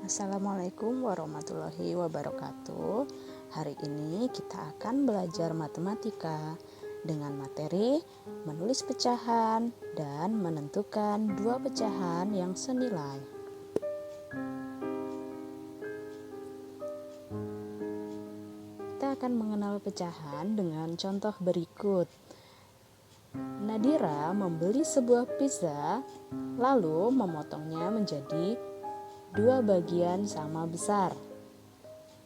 Assalamualaikum warahmatullahi wabarakatuh. Hari ini kita akan belajar matematika dengan materi menulis pecahan dan menentukan dua pecahan yang senilai. Kita akan mengenal pecahan dengan contoh berikut. Nadira membeli sebuah pizza lalu memotongnya menjadi dua bagian sama besar.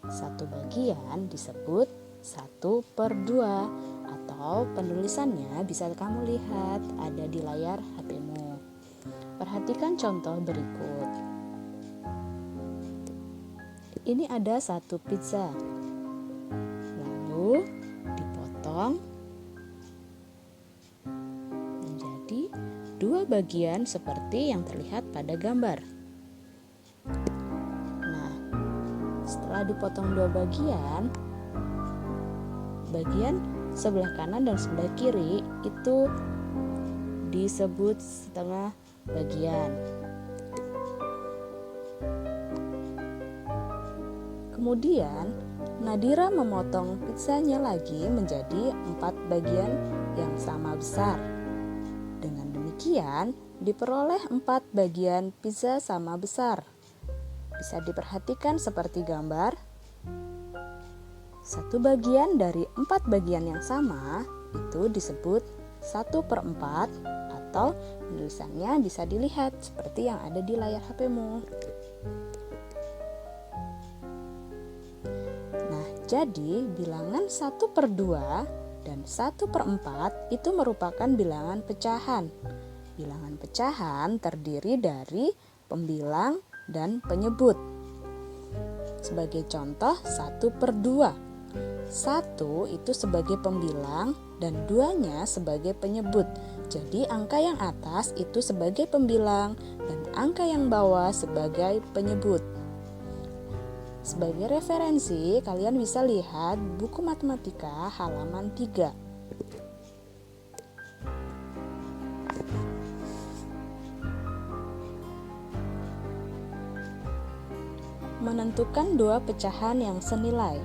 Satu bagian disebut 1/2 atau penulisannya bisa kamu lihat ada di layar HP-mu. Perhatikan contoh berikut. Ini ada satu pizza. Lalu dipotong menjadi dua bagian seperti yang terlihat pada gambar. Setelah dipotong dua bagian sebelah kanan dan sebelah kiri itu disebut setengah bagian. Kemudian Nadira memotong pizzanya lagi menjadi 4 bagian yang sama besar. Dengan demikian diperoleh 4 bagian pizza sama besar. Bisa diperhatikan seperti gambar. Satu bagian dari 4 bagian yang sama itu disebut 1/4 atau tulisannya bisa dilihat seperti yang ada di layar HP-mu. Nah, jadi bilangan 1/2 dan 1/4 itu merupakan bilangan pecahan. Bilangan pecahan terdiri dari pembilang dan penyebut. Sebagai contoh 1/2. 1 itu sebagai pembilang dan 2-nya sebagai penyebut. Jadi angka yang atas itu sebagai pembilang dan angka yang bawah sebagai penyebut. Sebagai referensi, kalian bisa lihat buku matematika halaman 3. Menentukan dua pecahan yang senilai.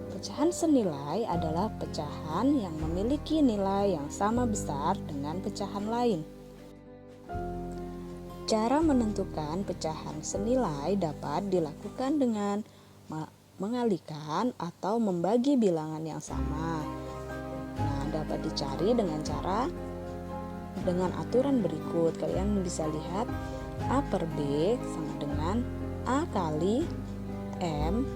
Pecahan senilai adalah pecahan yang memiliki nilai yang sama besar dengan pecahan lain. Cara menentukan pecahan senilai dapat dilakukan dengan mengalihkan atau membagi bilangan yang sama. Nah, dapat dicari dengan aturan berikut. Kalian bisa lihat A/B sama dengan A kali M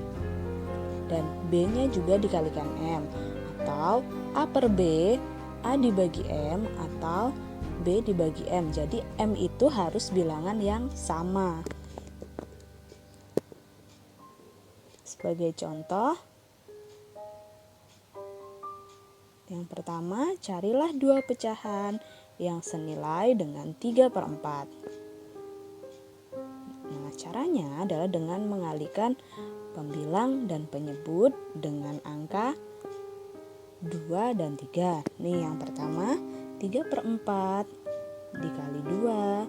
dan B-nya juga dikalikan M, atau A/B A dibagi M atau B dibagi M. Jadi M itu harus bilangan yang sama. Sebagai contoh, yang pertama, carilah dua pecahan yang senilai dengan 3/4. Caranya adalah dengan mengalihkan pembilang dan penyebut dengan angka 2 dan 3. Nih yang pertama 3/4 dikali 2.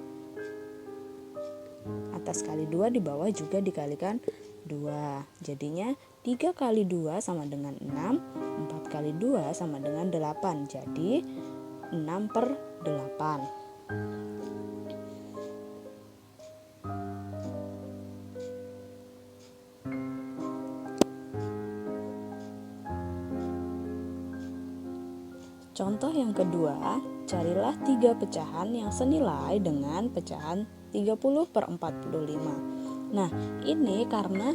Atas kali 2 di bawah juga dikalikan 2. Jadinya 3 kali 2 sama dengan 6. 4 kali 2 sama dengan 8. Jadi 6/8. Contoh yang kedua, carilah 3 pecahan yang senilai dengan pecahan 30/45. Nah, ini karena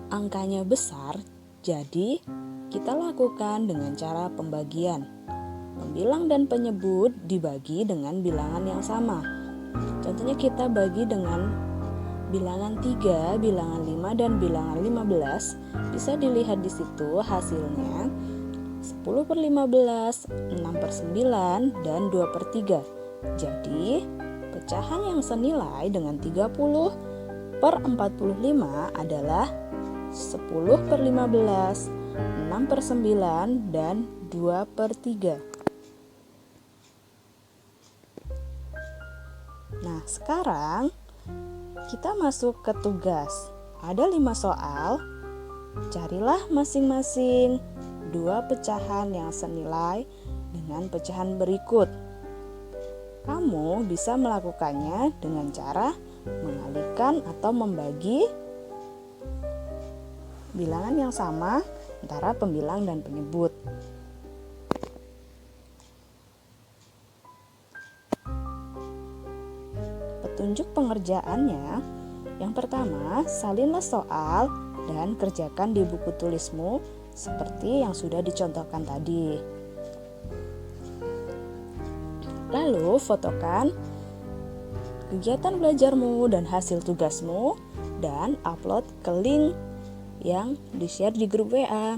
angkanya besar, jadi kita lakukan dengan cara pembagian. Pembilang dan penyebut dibagi dengan bilangan yang sama. Contohnya kita bagi dengan bilangan 3, bilangan 5, dan bilangan 15. Bisa dilihat di situ hasilnya 10/15, 6/9, dan 2/3. Jadi, pecahan yang senilai dengan 30/45 adalah 10/15, 6/9, dan 2/3. Nah, sekarang Kita masuk ke tugas. Ada 5 soal. Carilah masing-masing 2 pecahan yang senilai dengan pecahan berikut. Kamu bisa melakukannya dengan cara mengalihkan atau membagi bilangan yang sama antara pembilang dan penyebut. Petunjuk pengerjaannya, yang pertama, salinlah soal dan kerjakan di buku tulismu seperti yang sudah dicontohkan tadi. Lalu fotokan kegiatan belajarmu dan hasil tugasmu dan upload ke link yang di-share di grup WA.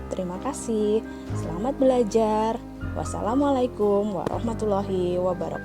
Terima kasih. Selamat belajar. Wassalamualaikum warahmatullahi wabarakatuh.